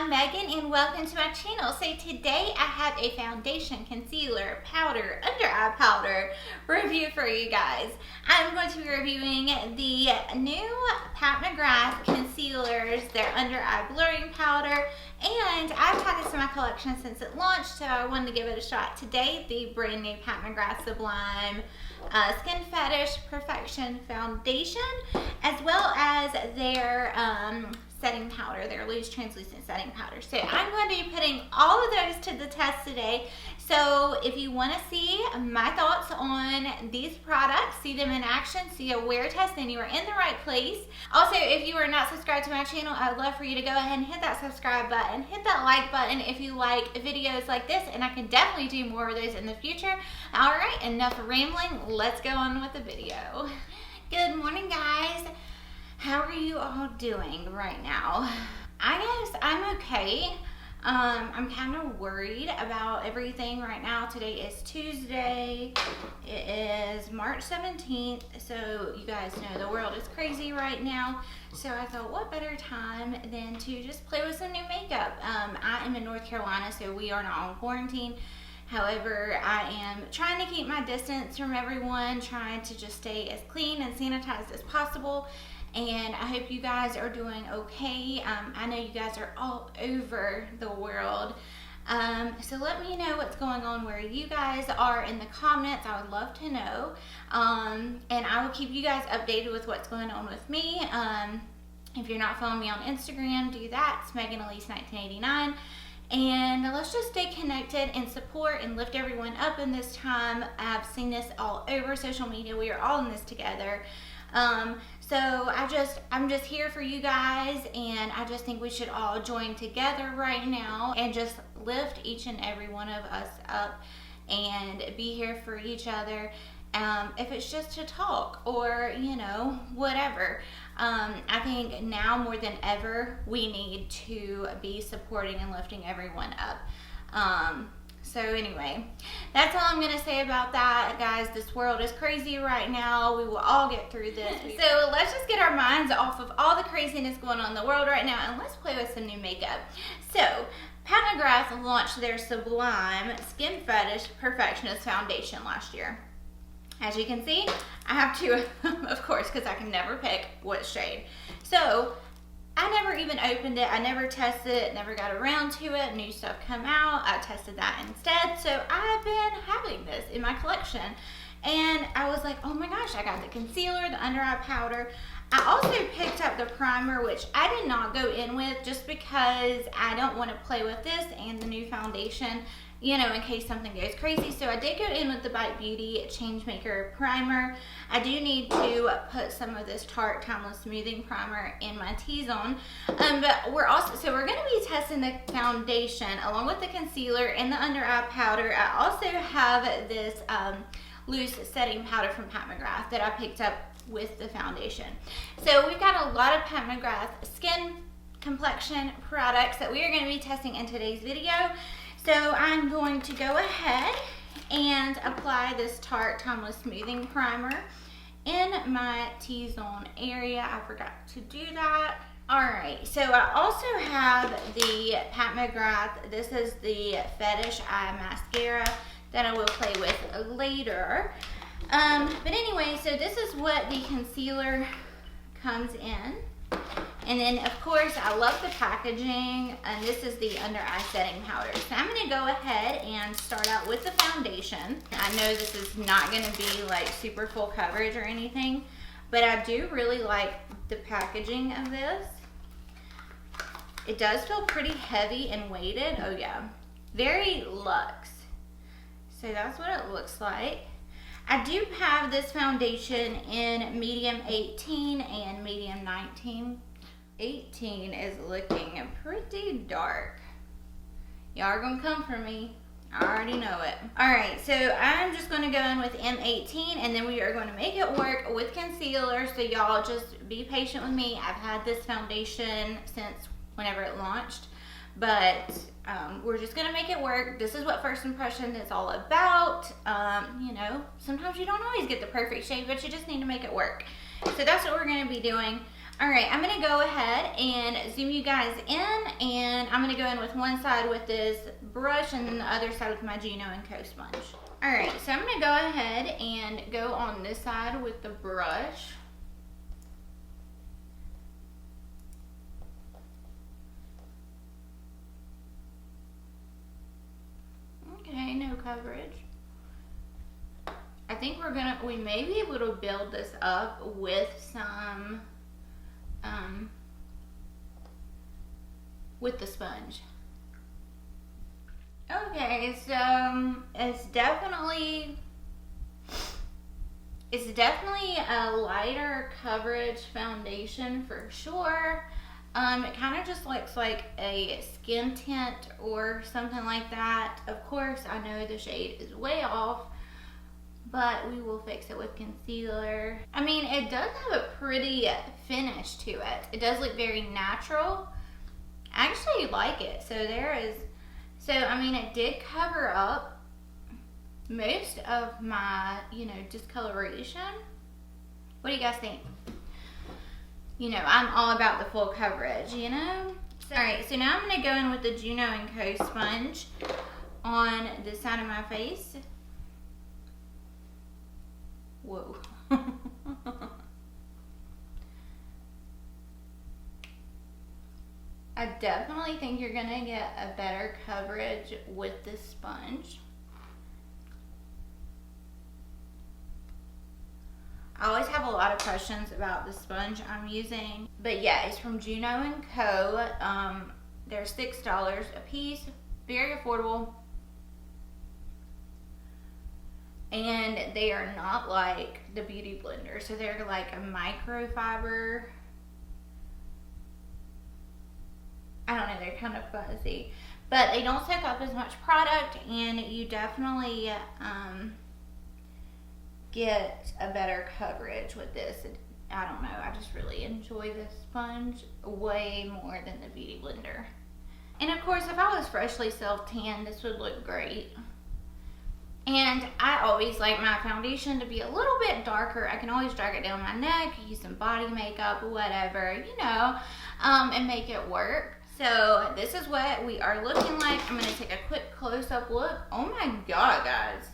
I'm Megan and welcome to my channel. So today I have a foundation, concealer, powder, under eye powder review for you guys. I'm going to be reviewing the new Pat McGrath concealers, their under eye blurring powder, and I've had this in my collection since it launched, so I wanted to give it a shot today. The brand new Pat McGrath Sublime Skin Fetish Perfection Foundation, as well as their setting powder, their loose translucent setting powder. So I'm going to be putting all of those to the test today. So if you want to see my thoughts on these products, see them in action, see a wear test, then you are in the right place. Also, if you are not subscribed to my channel, I would love for you to go ahead and hit that subscribe button, hit that like button if you like videos like this, and I can definitely do more of those in the future. All right, enough rambling. Let's go on with the video. Good morning, guys. How are you all doing right now? I guess I'm okay. I'm kind of worried about everything right now. Today is Tuesday. It is March 17th. So you guys know the world is crazy right now. So I thought, what better time than to just play with some new makeup? I am in North Carolina, so we are not on quarantine. However, I am trying to keep my distance from everyone, trying to just stay as clean and sanitized as possible. And I hope you guys are doing okay. I know you guys are all over the world. So let me know what's going on where you guys are in the comments. I would love to know. And I will keep you guys updated with what's going on with me. If you're not following me on Instagram, do that. It's MEGANELISE 1989. And let's just stay connected and support and lift everyone up in this time. I've seen this all over social media. We are all in this together. So I'm just here for you guys, and I just think we should all join together right now and just lift each and every one of us up and be here for each other. If it's just to talk or, you know, whatever. I think now more than ever, we need to be supporting and lifting everyone up. So anyway, that's all I'm going to say about that, guys. This world is crazy right now. We will all get through this. So let's just get our minds off of all the craziness going on in the world right now, and let's play with some new makeup. So Pat McGrath launched their Sublime Skin Fetish Perfectionist Foundation last year. As you can see, I have two, of course, because I can never pick what shade. So I never even opened it. I never tested it, never got around to it. New stuff come out. I tested that instead. So I've been having this in my collection. And I was like, oh my gosh, I got the concealer, the under eye powder. I also picked up the primer, which I did not go in with just because I don't want to play with this and the new foundation, you know, in case something goes crazy. So I did go in with the Bite Beauty Changemaker primer. I do need to put some of this Tarte Timeless Smoothing Primer in my T-zone. But we're going to be testing the foundation along with the concealer and the under eye powder. I also have this loose setting powder from Pat McGrath that I picked up with the foundation. So we've got a lot of Pat McGrath skin complexion products that we are going to be testing in today's video. So I'm going to go ahead and apply this Tarte Timeless Smoothing Primer in my T-zone area. I forgot to do that. Alright, so I also have the Pat McGrath. This is the Fetish Eye Mascara that I will play with later. But anyway, so this is what the concealer comes in. And then, of course, I love the packaging, and this is the under eye setting powder. So I'm going to go ahead and start out with the foundation. I know this is not going to be like super full coverage or anything, but I do really like the packaging of this. It does feel pretty heavy and weighted. Oh yeah, very luxe. So that's what it looks like. I do have this foundation in medium 18 and medium 19. 18 is looking pretty dark. Y'all are gonna come for me. I already know it. Alright, so I'm just gonna go in with M18, and then we are going to make it work with concealer. So y'all just be patient with me. I've had this foundation since whenever it launched, but we're just gonna make it work. This is what first impression is all about. You know, sometimes you don't always get the perfect shade, but you just need to make it work. So that's what we're gonna be doing. All right, I'm gonna go ahead and zoom you guys in, and I'm gonna go in with one side with this brush and then the other side with my Juno & Co sponge. All right, so I'm gonna go ahead and go on this side with the brush. Okay, no coverage. I think we may be able to build this up with some, with the sponge. Okay, so it's definitely a lighter coverage foundation for sure. It kind of just looks like a skin tint or something like that. Of course, I know the shade is way off, but we will fix it with concealer. I mean, it does have a pretty finish to it. It does look very natural. I actually like it. So I mean, it did cover up most of my, discoloration. What do you guys think? I'm all about the full coverage, Alright, so now I'm going to go in with the Juno & Co sponge on the side of my face. Whoa. I definitely think you're going to get a better coverage with this sponge. I always have a lot of questions about the sponge I'm using. But yeah, it's from Juno & Co. They're $6 a piece. Very affordable. And they are not like the Beauty Blender. So they're like a microfiber. I don't know, they're kind of fuzzy. But they don't soak up as much product, and you definitely get a better coverage with this. I don't know, I just really enjoy this sponge way more than the Beauty Blender. And of course, if I was freshly self-tanned, this would look great. And I always like my foundation to be a little bit darker. I can always drag it down my neck, use some body makeup, whatever, and make it work. So this is what we are looking like. I'm going to take a quick close-up look. Oh my god, guys.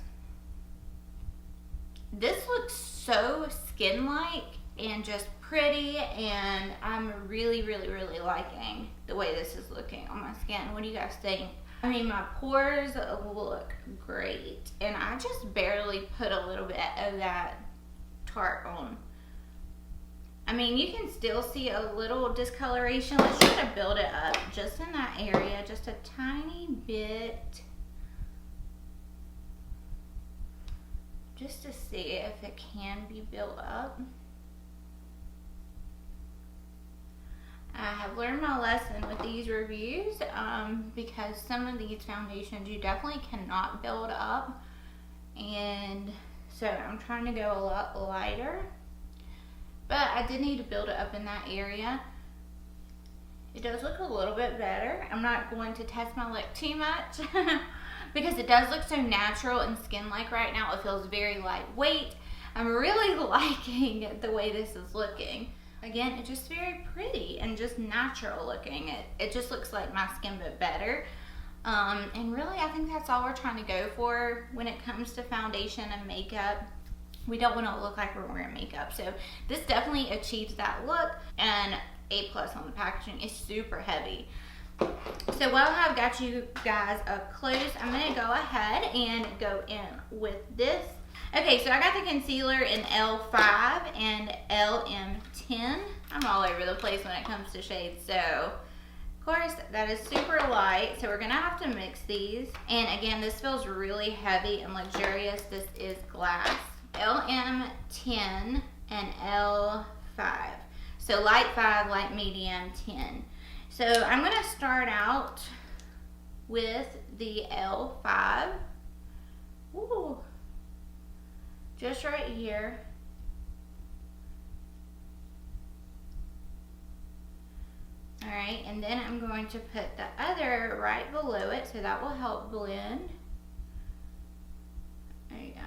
This looks so skin-like and just pretty, and I'm really, really, really liking the way this is looking on my skin. What do you guys think? I mean, my pores look great, and I just barely put a little bit of that Tarte on. I mean, you can still see a little discoloration. Let's try to build it up just in that area, just a tiny bit, just to see if it can be built up. I have learned my lesson with these reviews because some of these foundations you definitely cannot build up, and so I'm trying to go a lot lighter. But I did need to build it up in that area. It does look a little bit better. I'm not going to test my look too much because it does look so natural and skin-like right now. It feels very lightweight. I'm really liking the way this is looking. Again, it's just very pretty and just natural looking. It just looks like my skin, but better. And really, I think that's all we're trying to go for when it comes to foundation and makeup. We don't want to look like we're wearing makeup. So this definitely achieves that look, and A+ on the packaging. Is super heavy. So while I've got you guys up close, I'm going to go ahead and go in with this. Okay, so I got the concealer in L5 and LM10. I'm all over the place when it comes to shades, so of course that is super light. So we're going to have to mix these. And again, this feels really heavy and luxurious. This is glass. LM10 and L5. So light 5, light medium 10. So I'm going to start out with the L5. Ooh. Just right here. Alright, and then I'm going to put the other right below it, so that will help blend. There you go.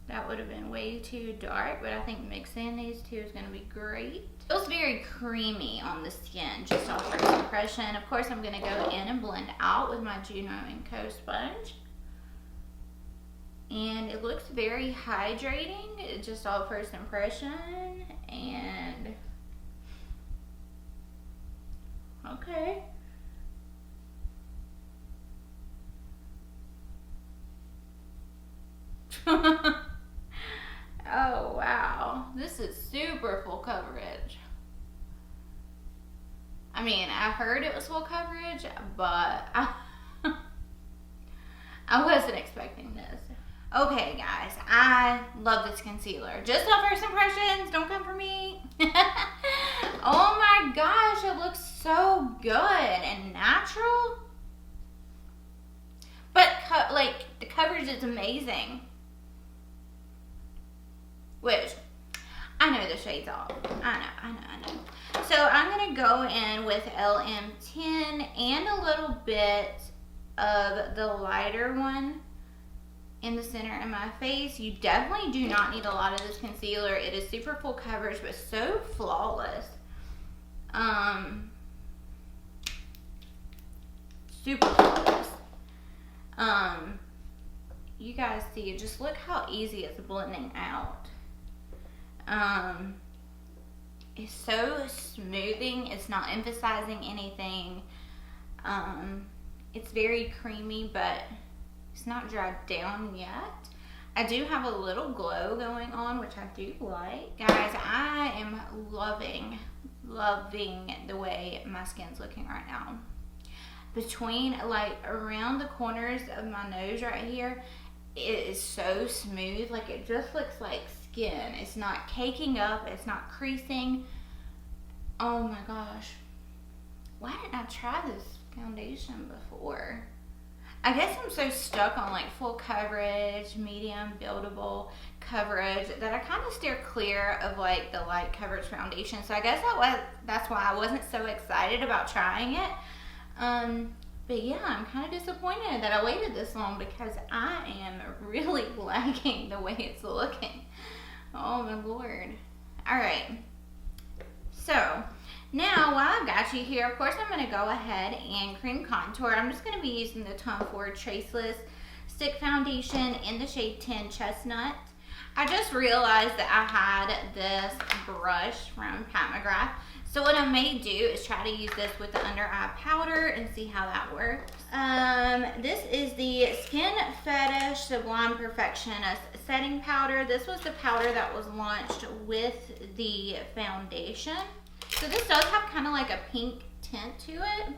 That would have been way too dark, but I think mixing these two is going to be great. It feels very creamy on the skin, just off first impression. Of course, I'm going to go in and blend out with my Juno & Co sponge. And it looks very hydrating, just off first impression. And okay. Oh wow, this is super full coverage. I mean, I heard it was full coverage, but I wasn't expecting this. Okay guys, I love this concealer. Just off first impressions, don't come for me. Oh my gosh, it looks so good and natural. But like, the coverage is amazing. Which, I know the shades off. I know. So I'm going to go in with LM10 and a little bit of the lighter one in the center of my face. You definitely do not need a lot of this concealer. It is super full coverage, but so flawless. Super flawless. You guys see, just look how easy it's blending out. It's so smoothing. It's not emphasizing anything. It's very creamy, but it's not dried down yet. I do have a little glow going on, which I do like. Guys, I am loving the way my skin's looking right now. Between, like, around the corners of my nose right here, it is so smooth. Like, it just looks like skin. It's not caking up. It's not creasing. Oh my gosh. Why didn't I try this foundation before? I guess I'm so stuck on like full coverage, medium, buildable coverage that I kind of steer clear of like the light coverage foundation. So I guess that's why I wasn't so excited about trying it. But yeah, I'm kind of disappointed that I waited this long because I am really liking the way it's looking. Oh my lord. Alright. So, now while I've got you here, of course I'm going to go ahead and cream contour. I'm just going to be using the Tom Ford Traceless Stick Foundation in the shade 10 Chestnut. I just realized that I had this brush from Pat McGrath. So what I may do is try to use this with the under eye powder and see how that works. This is the Skin Fetish Sublime Perfectionist Setting Powder. This was the powder that was launched with the foundation. So this does have kind of like a pink tint to it.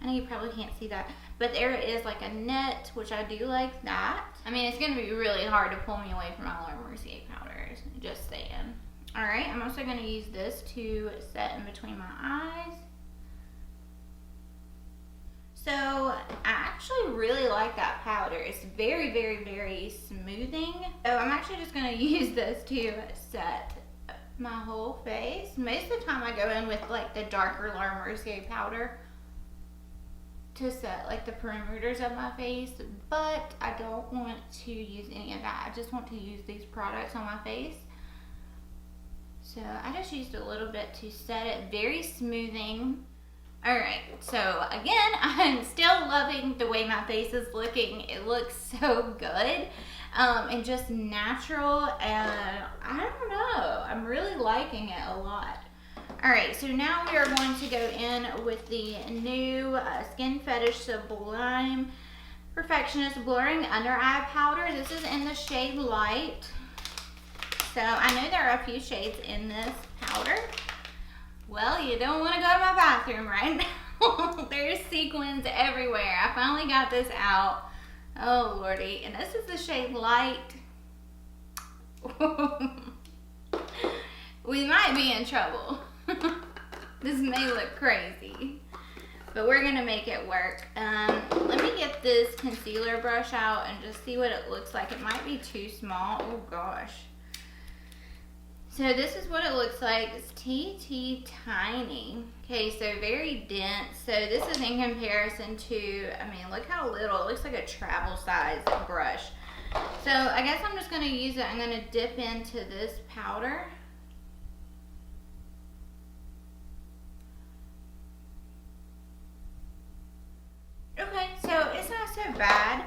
I know you probably can't see that, but there is like a net, which I do like that. I mean, it's going to be really hard to pull me away from my Laura Mercier powders, just saying. Alright, I'm also going to use this to set in between my eyes. So, I actually really like that powder. It's very, very, very smoothing. So, I'm actually just going to use this to set my whole face. Most of the time I go in with like the darker Laura Mercier powder to set like the perimeters of my face, but I don't want to use any of that. I just want to use these products on my face. So I just used a little bit to set it, very smoothing. Alright, so again, I'm still loving the way my face is looking. It looks so good and just natural, and I don't know, I'm really liking it a lot. Alright, so now we are going to go in with the new Skin Fetish Sublime Perfectionist Blurring Under Eye Powder. This is in the shade Light. So I know there are a few shades in this powder. Well, you don't want to go to my bathroom right now. There's sequins everywhere. I finally got this out. Oh lordy. And this is the shade Light. We might be in trouble. This may look crazy, but we're gonna make it work. Let me get this concealer brush out and just see what it looks like. It might be too small. Oh gosh. So this is what it looks like. It's tiny. Okay, so very dense. So this is in comparison to, I mean, look how little. It looks like a travel size brush. So I guess I'm just going to use it. I'm going to dip into this powder. Okay, so it's not so bad.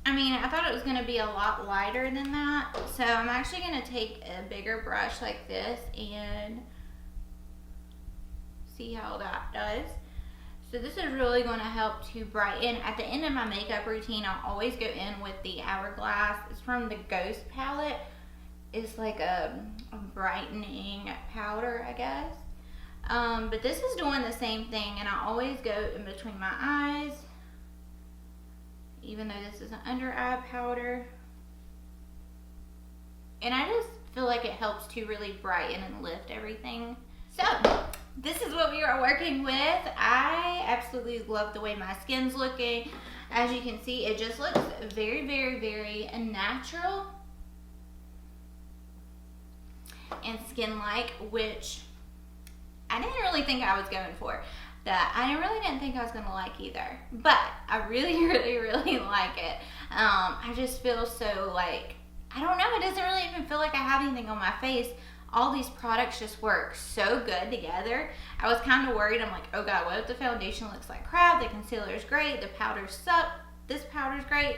I mean, I thought it was going to be a lot lighter than that. So I'm actually going to take a bigger brush like this and see how that does. So this is really going to help to brighten. At the end of my makeup routine, I'll always go in with the Hourglass. It's from the Ghost palette. It's like a brightening powder, I guess. But this is doing the same thing, and I always go in between my eyes, even though this is an under eye powder. And I just feel like it helps to really brighten and lift everything. So this is what we are working with. I absolutely love the way my skin's looking. As you can see, it just looks very, very, very natural and skin-like, which I didn't really think I was going for. That I really didn't think I was going to like either. But I really, really, really like it. I just feel so like, I don't know, it doesn't really even feel like I have anything on my face. All these products just work so good together. I was kind of worried. I'm like, oh God, what if the foundation looks like crap? The concealer is great. The powders suck. This powder's great.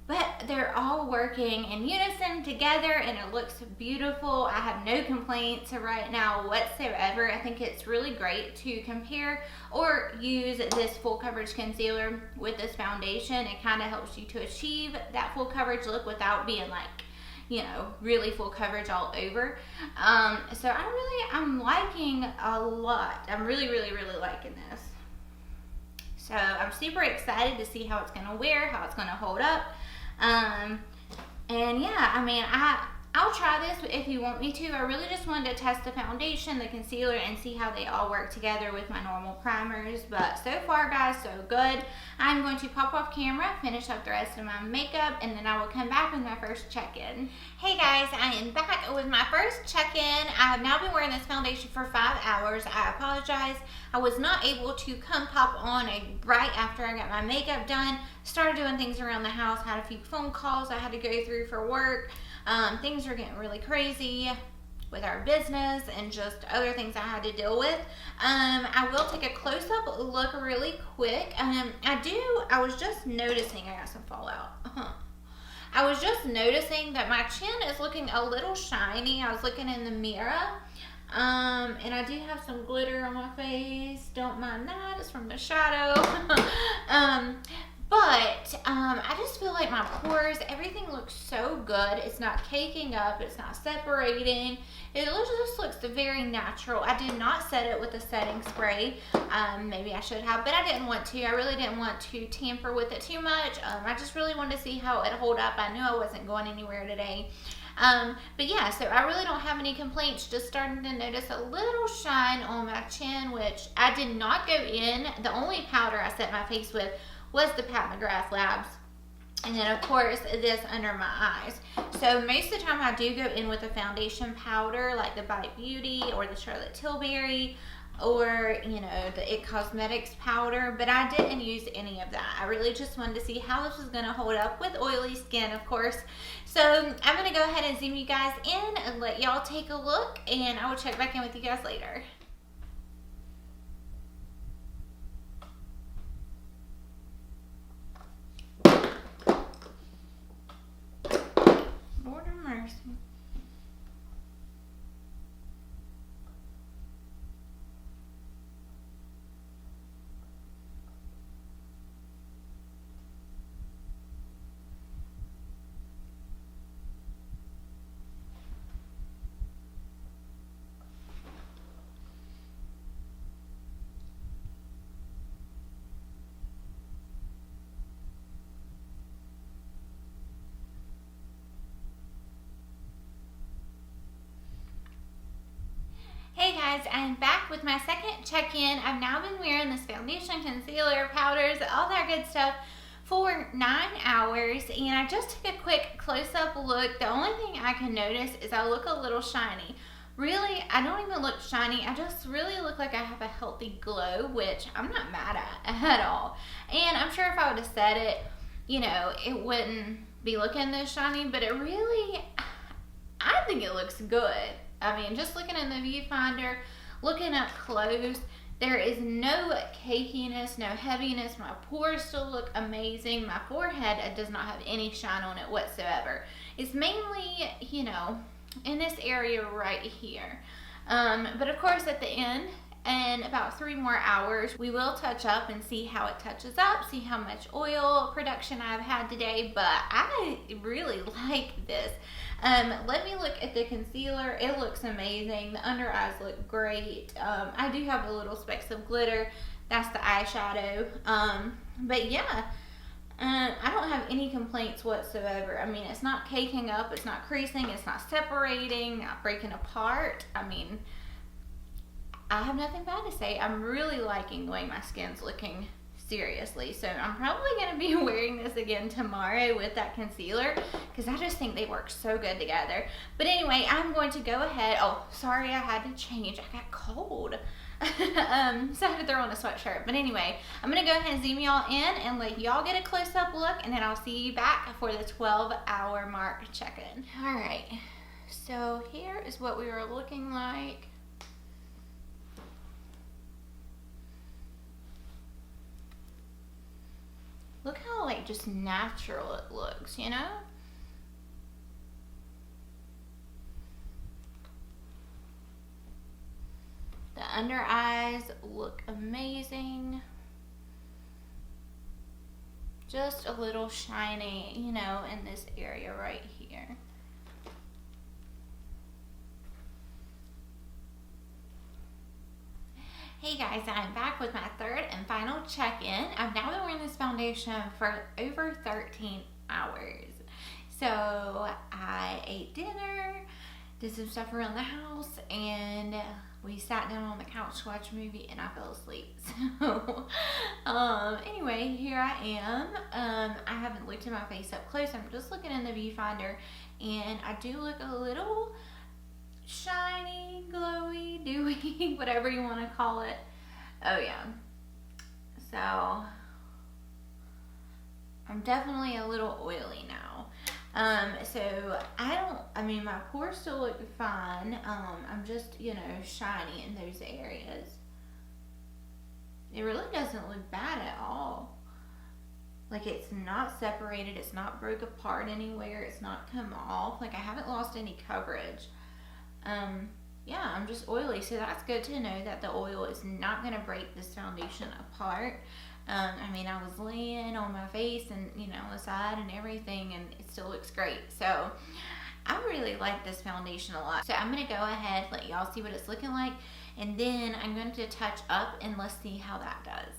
But they're all working in unison together, and it looks beautiful. I have no complaints right now whatsoever. I think it's really great to compare or use this full coverage concealer with this foundation. It kind of helps you to achieve that full coverage look without being like, you know, really full coverage all over. So I'm liking a lot. I'm really, really, really liking this. So I'm super excited to see how it's going to wear, how it's going to hold up. And yeah, I mean, I'll try this if you want me to. I really just wanted to test the foundation, the concealer, and see how they all work together with my normal primers. But so far, guys, so good. I'm going to pop off camera, finish up the rest of my makeup, and then I will come back with my first check-in. Hey guys, I am back with my first check-in. I have now been wearing this foundation for 5 hours. I apologize. I was not able to come pop on right after I got my makeup done. Started doing things around the house, had a few phone calls I had to go through for work. Things are getting really crazy with our business and just other things I had to deal with. I will take a close-up look really quick. I was just noticing, I got some fallout. I was just noticing that my chin is looking a little shiny. I was looking in the mirror. And I do have some glitter on my face. Don't mind that, it's from the shadow. But I just feel like my pores, everything looks so good. It's not caking up, it's not separating. It just looks very natural. I did not set it with a setting spray. Maybe I should have, but I didn't want to. I really didn't want to tamper with it too much. I just really wanted to see how it hold up. I knew I wasn't going anywhere today. But yeah, so I really don't have any complaints. Just starting to notice a little shine on my chin, which I did not go in. The only powder I set my face with was the PAT McGRATH Labs. And then of course this under my eyes. So most of the time I do go in with a foundation powder like the Bite Beauty or the Charlotte Tilbury or, you know, the IT Cosmetics powder, but I didn't use any of that. I really just wanted to see how this was going to hold up with oily skin, of course. So I'm going to go ahead and zoom you guys in and let y'all take a look, and I will check back in with you guys later. Lord of mercy. Hey guys, I'm back with my second check-in. I've now been wearing this foundation, concealer, powders, all that good stuff for 9 hours, and I just took a quick close-up look. The only thing I can notice is I look a little shiny. Really, I don't even look shiny. I just really look like I have a healthy glow, which I'm not mad at all. And I'm sure if I would have said it, you know, it wouldn't be looking this shiny, but it really, I think it looks good. I mean, just looking in the viewfinder, looking up close, there is no cakiness, no heaviness. My pores still look amazing. My forehead does not have any shine on it whatsoever. It's mainly, you know, in this area right here. But of course at the end, in about 3 more hours, we will touch up and see how it touches up, see how much oil production I've had today, but I really like this. Let me look at the concealer. It looks amazing. The under eyes look great. I do have a little specks of glitter. That's the eyeshadow. But yeah, I don't have any complaints whatsoever. I mean, it's not caking up, it's not creasing, it's not separating, not breaking apart. I mean, I have nothing bad to say. I'm really liking the way my skin's looking, seriously. So I'm probably going to be wearing this again tomorrow with that concealer because I just think they work so good together. But anyway, I'm going to go ahead. Oh, sorry, I had to change. I got cold. So I had to throw on a sweatshirt. But anyway, I'm going to go ahead and zoom y'all in and let y'all get a close-up look, and then I'll see you back for the 12-hour mark check-in. All right. So here is what we were looking like. Look how like just natural it looks, you know? The under eyes look amazing. Just a little shiny, you know, in this area right here. Hey guys, I'm back with my 3rd and final check-in. I've now been wearing this foundation for over 13 hours. So I ate dinner, did some stuff around the house, and we sat down on the couch to watch a movie and I fell asleep. So anyway, here I am. I haven't looked at my face up close. I'm just looking in the viewfinder and I do look a little shiny, glowy, dewy, whatever you want to call it. Oh yeah. So I'm definitely a little oily now. So I mean my pores still look fine. I'm just, you know, shiny in those areas. It really doesn't look bad at all. Like, it's not separated, it's not broke apart anywhere, it's not come off. Like, I haven't lost any coverage. Yeah, I'm just oily, so that's good to know that the oil is not going to break this foundation apart. I mean, I was laying on my face and, you know, on the side and everything, and it still looks great. So I really like this foundation a lot. So I'm going to go ahead, let y'all see what it's looking like, and then I'm going to touch up and let's see how that does.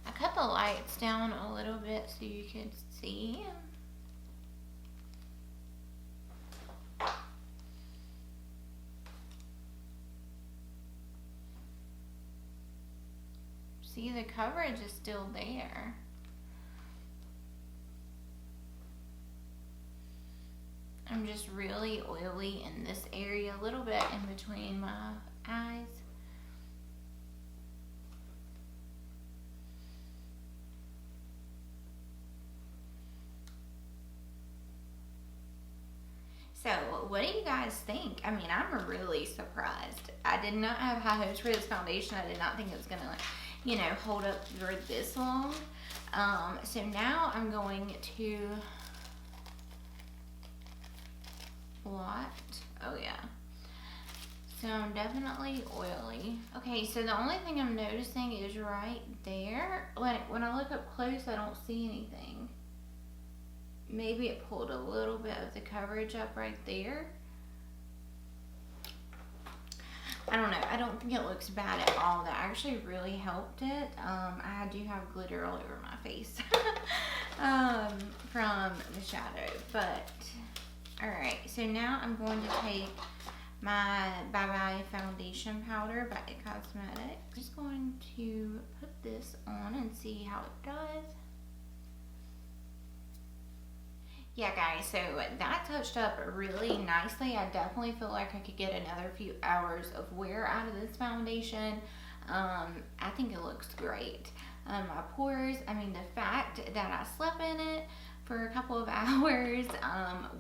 I cut the lights down a little bit so you can see. See, the coverage is still there. I'm just really oily in this area, a little bit in between my eyes. So, what do you guys think? I mean, I'm really surprised. I did not have high hopes for this foundation. I did not think it was going to, you know, hold up for this long. So now I'm going to blot. Oh yeah. So I'm definitely oily. Okay, so the only thing I'm noticing is right there. Like when I look up close, I don't see anything. Maybe it pulled a little bit of the coverage up right there. I don't know. I don't think it looks bad at all. That actually really helped it. I do have glitter all over my face from the shadow. But, alright. So now I'm going to take my Bye Bye foundation powder by It Cosmetics. I'm just going to put this on and see how it does. Yeah guys, so that touched up really nicely. I definitely feel like I could get another few hours of wear out of this foundation. I think it looks great. my pores. I mean, the fact that I slept in it for a couple of hours,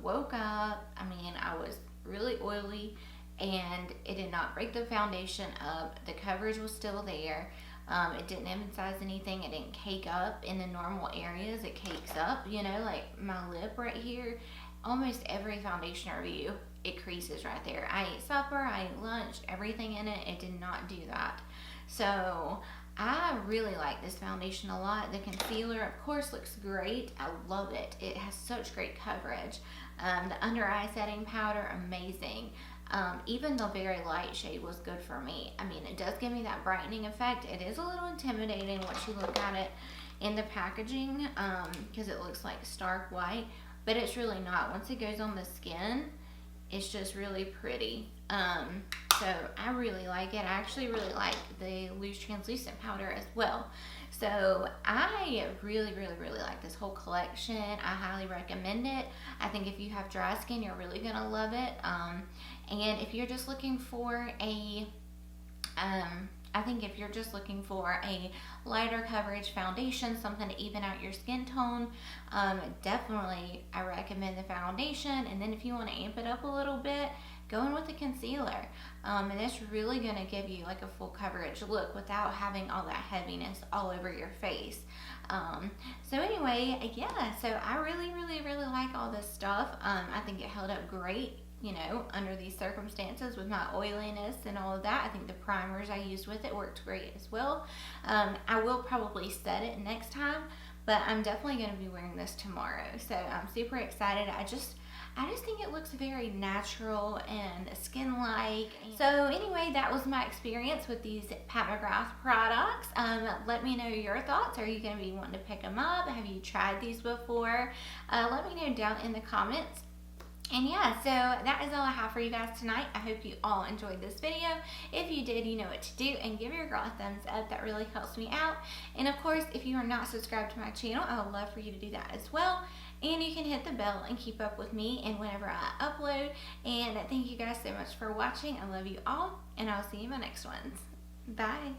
woke up, I mean, I was really oily, and it did not break the foundation up. The coverage was still there. It didn't emphasize anything. It didn't cake up in the normal areas. It cakes up, you know, like my lip right here. Almost every foundation review, it creases right there. I ate supper, I ate lunch, everything in it. It did not do that. So I really like this foundation a lot. The concealer, of course, looks great. I love it. It has such great coverage. The under eye setting powder, amazing. Even the very light shade was good for me. I mean, it does give me that brightening effect. It is a little intimidating once you look at it in the packaging, because it looks like stark white, but it's really not. Once it goes on the skin, it's just really pretty. So I really like it. I actually really like the loose translucent powder as well. So I really like this whole collection. I highly recommend it. I think if you have dry skin, you're really gonna love it. And if you're just looking for a, I think if you're just looking for a lighter coverage foundation, something to even out your skin tone, definitely I recommend the foundation. And then if you want to amp it up a little bit, go in with the concealer. And it's really going to give you like a full coverage look without having all that heaviness all over your face. So anyway, yeah, so I really like all this stuff. I think it held up great, you know, under these circumstances with my oiliness and all of that. I think the primers I used with it worked great as well. I will probably set it next time, but I'm definitely going to be wearing this tomorrow. So I'm super excited. I just think it looks very natural and skin-like. So anyway, that was my experience with these Pat McGrath products. Let me know your thoughts. Are you going to be wanting to pick them up? Have you tried these before? Let me know down in the comments. And yeah, so that is all I have for you guys tonight. I hope you all enjoyed this video. If you did, you know what to do, and give your girl a thumbs up. That really helps me out. And of course, if you are not subscribed to my channel, I would love for you to do that as well. And you can hit the bell and keep up with me and whenever I upload. And thank you guys so much for watching. I love you all, and I'll see you in my next ones. Bye.